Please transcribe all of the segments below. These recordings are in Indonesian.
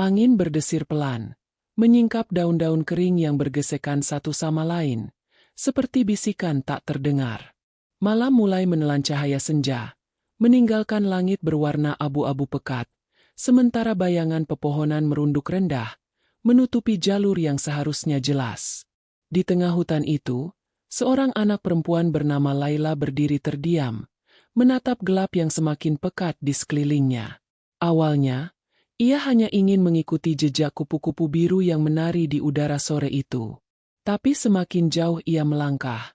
Angin berdesir pelan, menyingkap daun-daun kering yang bergesekan satu sama lain, seperti bisikan tak terdengar. Malam mulai menelan cahaya senja, meninggalkan langit berwarna abu-abu pekat, sementara bayangan pepohonan merunduk rendah, menutupi jalur yang seharusnya jelas. Di tengah hutan itu, seorang anak perempuan bernama Laila berdiri terdiam, menatap gelap yang semakin pekat di sekelilingnya. Awalnya, ia hanya ingin mengikuti jejak kupu-kupu biru yang menari di udara sore itu. Tapi semakin jauh ia melangkah,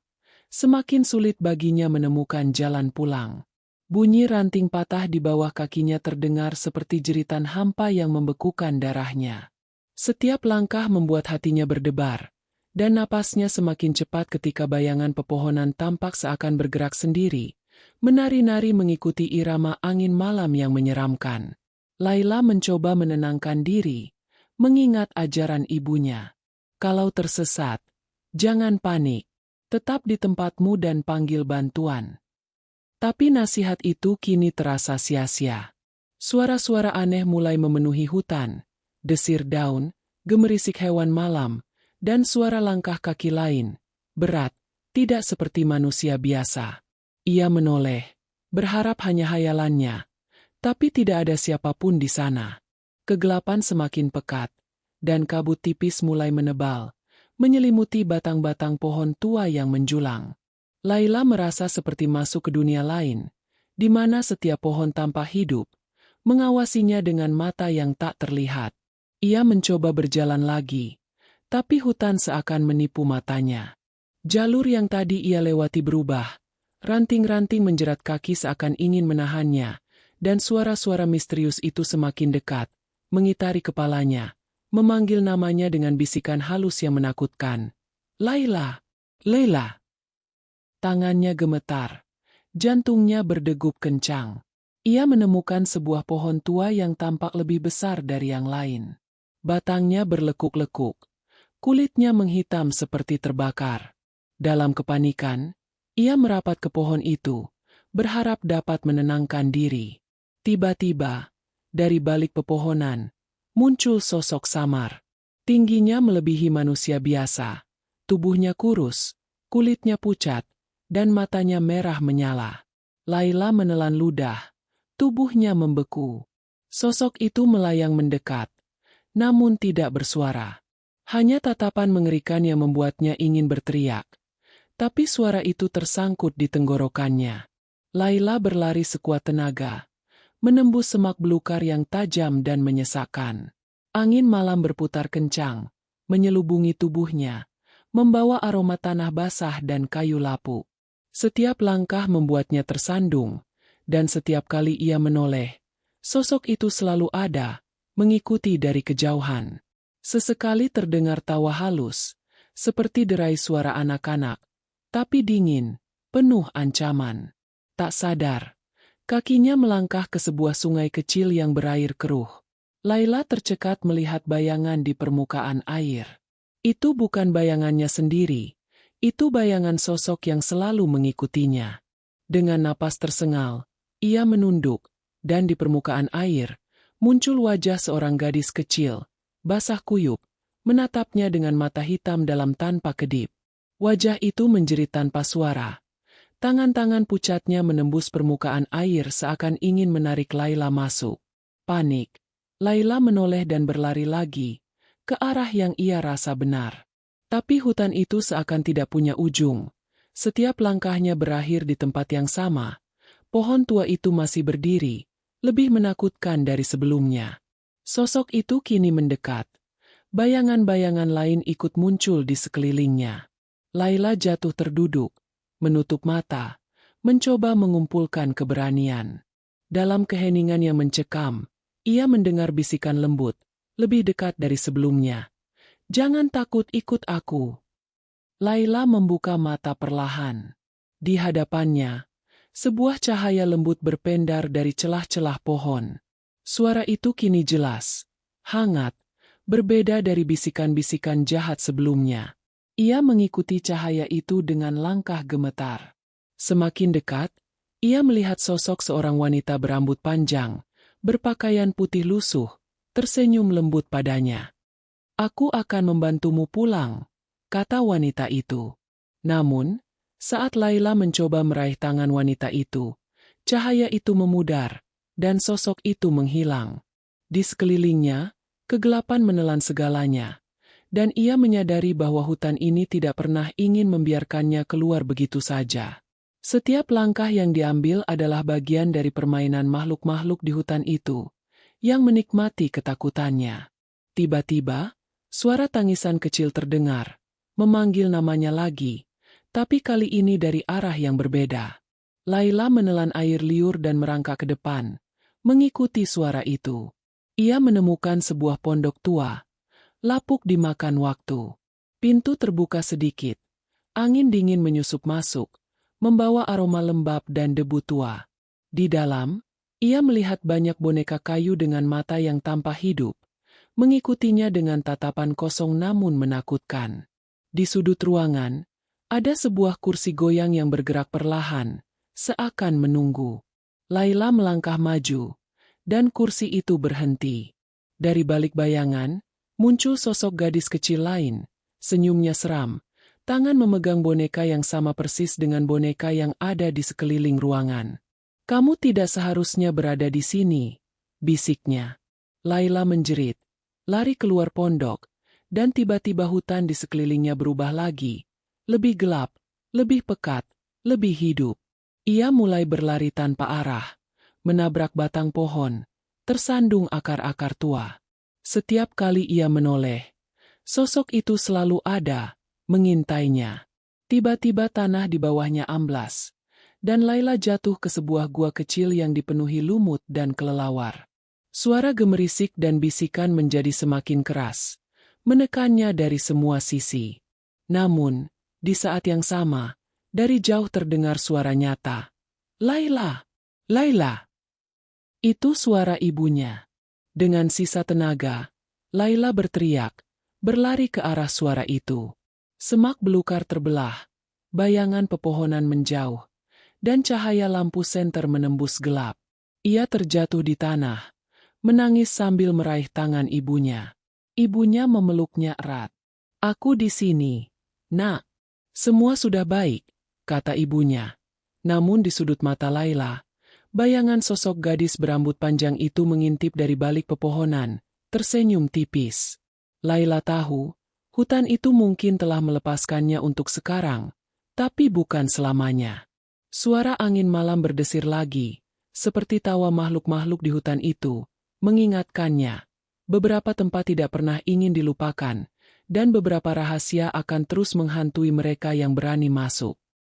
semakin sulit baginya menemukan jalan pulang. Bunyi ranting patah di bawah kakinya terdengar seperti jeritan hampa yang membekukan darahnya. Setiap langkah membuat hatinya berdebar, dan napasnya semakin cepat ketika bayangan pepohonan tampak seakan bergerak sendiri, menari-nari mengikuti irama angin malam yang menyeramkan. Laila mencoba menenangkan diri, mengingat ajaran ibunya. Kalau tersesat, jangan panik, tetap di tempatmu dan panggil bantuan. Tapi nasihat itu kini terasa sia-sia. Suara-suara aneh mulai memenuhi hutan, desir daun, gemerisik hewan malam, dan suara langkah kaki lain, berat, tidak seperti manusia biasa. Ia menoleh, berharap hanya hayalannya, tapi tidak ada siapapun di sana. Kegelapan semakin pekat, dan kabut tipis mulai menebal, menyelimuti batang-batang pohon tua yang menjulang. Laila merasa seperti masuk ke dunia lain, di mana setiap pohon tampak hidup, mengawasinya dengan mata yang tak terlihat. Ia mencoba berjalan lagi, tapi hutan seakan menipu matanya. Jalur yang tadi ia lewati berubah, ranting-ranting menjerat kaki seakan ingin menahannya, dan suara-suara misterius itu semakin dekat, mengitari kepalanya, memanggil namanya dengan bisikan halus yang menakutkan. Laila! Laila! Tangannya gemetar, jantungnya berdegup kencang. Ia menemukan sebuah pohon tua yang tampak lebih besar dari yang lain. Batangnya berlekuk-lekuk, kulitnya menghitam seperti terbakar. Dalam kepanikan, ia merapat ke pohon itu, berharap dapat menenangkan diri. Tiba-tiba, dari balik pepohonan, muncul sosok samar. Tingginya melebihi manusia biasa, tubuhnya kurus, kulitnya pucat, dan matanya merah menyala. Laila menelan ludah, tubuhnya membeku. Sosok itu melayang mendekat, namun tidak bersuara. Hanya tatapan mengerikan yang membuatnya ingin berteriak. Tapi suara itu tersangkut di tenggorokannya. Laila berlari sekuat tenaga, menembus semak belukar yang tajam dan menyesakkan. Angin malam berputar kencang, menyelubungi tubuhnya, membawa aroma tanah basah dan kayu lapuk. Setiap langkah membuatnya tersandung, dan setiap kali ia menoleh, sosok itu selalu ada, mengikuti dari kejauhan. Sesekali terdengar tawa halus, seperti derai suara anak-anak, tapi dingin, penuh ancaman. Tak sadar, kakinya melangkah ke sebuah sungai kecil yang berair keruh. Laila tercekat melihat bayangan di permukaan air. Itu bukan bayangannya sendiri, itu bayangan sosok yang selalu mengikutinya. Dengan napas tersengal, ia menunduk, dan di permukaan air, muncul wajah seorang gadis kecil, basah kuyup, menatapnya dengan mata hitam dalam tanpa kedip. Wajah itu menjerit tanpa suara. Tangan-tangan pucatnya menembus permukaan air seakan ingin menarik Laila masuk. Panik. Laila menoleh dan berlari lagi, ke arah yang ia rasa benar. Tapi hutan itu seakan tidak punya ujung. Setiap langkahnya berakhir di tempat yang sama. Pohon tua itu masih berdiri, lebih menakutkan dari sebelumnya. Sosok itu kini mendekat. Bayangan-bayangan lain ikut muncul di sekelilingnya. Laila jatuh terduduk, menutup mata, mencoba mengumpulkan keberanian. Dalam keheningan yang mencekam, ia mendengar bisikan lembut, lebih dekat dari sebelumnya. Jangan takut, ikut aku. Laila membuka mata perlahan. Di hadapannya, sebuah cahaya lembut berpendar dari celah-celah pohon. Suara itu kini jelas, hangat, berbeda dari bisikan-bisikan jahat sebelumnya. Ia mengikuti cahaya itu dengan langkah gemetar. Semakin dekat, ia melihat sosok seorang wanita berambut panjang, berpakaian putih lusuh, tersenyum lembut padanya. "Aku akan membantumu pulang," kata wanita itu. Namun, saat Laila mencoba meraih tangan wanita itu, cahaya itu memudar, dan sosok itu menghilang. Di sekelilingnya, kegelapan menelan segalanya, dan ia menyadari bahwa hutan ini tidak pernah ingin membiarkannya keluar begitu saja. Setiap langkah yang diambil adalah bagian dari permainan makhluk-makhluk di hutan itu, yang menikmati ketakutannya. Tiba-tiba, suara tangisan kecil terdengar, memanggil namanya lagi, tapi kali ini dari arah yang berbeda. Laila menelan air liur dan merangkak ke depan, mengikuti suara itu. Ia menemukan sebuah pondok tua, lapuk dimakan waktu. Pintu terbuka sedikit, angin dingin menyusup masuk, membawa aroma lembab dan debu tua. Di dalam, ia melihat banyak boneka kayu dengan mata yang tanpa hidup, mengikutinya dengan tatapan kosong namun menakutkan. Di sudut ruangan, ada sebuah kursi goyang yang bergerak perlahan, seakan menunggu. Laila melangkah maju, dan kursi itu berhenti. Dari balik bayangan, muncul sosok gadis kecil lain, senyumnya seram, tangan memegang boneka yang sama persis dengan boneka yang ada di sekeliling ruangan. "Kamu tidak seharusnya berada di sini," bisiknya. Laila menjerit, lari keluar pondok, dan tiba-tiba hutan di sekelilingnya berubah lagi. Lebih gelap, lebih pekat, lebih hidup. Ia mulai berlari tanpa arah, menabrak batang pohon, tersandung akar-akar tua. Setiap kali ia menoleh, sosok itu selalu ada, mengintainya. Tiba-tiba tanah di bawahnya amblas, dan Laila jatuh ke sebuah gua kecil yang dipenuhi lumut dan kelelawar. Suara gemerisik dan bisikan menjadi semakin keras, menekannya dari semua sisi. Namun, di saat yang sama, dari jauh terdengar suara nyata. "Laila! Laila!" Itu suara ibunya. Dengan sisa tenaga, Laila berteriak, berlari ke arah suara itu. Semak belukar terbelah, bayangan pepohonan menjauh, dan cahaya lampu senter menembus gelap. Ia terjatuh di tanah, menangis sambil meraih tangan ibunya. Ibunya memeluknya erat. "Aku di sini, Nak. Semua sudah baik," kata ibunya. Namun di sudut mata Laila, bayangan sosok gadis berambut panjang itu mengintip dari balik pepohonan, tersenyum tipis. Laila tahu, hutan itu mungkin telah melepaskannya untuk sekarang, tapi bukan selamanya. Suara angin malam berdesir lagi, seperti tawa makhluk-makhluk di hutan itu, mengingatkannya. Beberapa tempat tidak pernah ingin dilupakan, dan beberapa rahasia akan terus menghantui mereka yang berani masuk.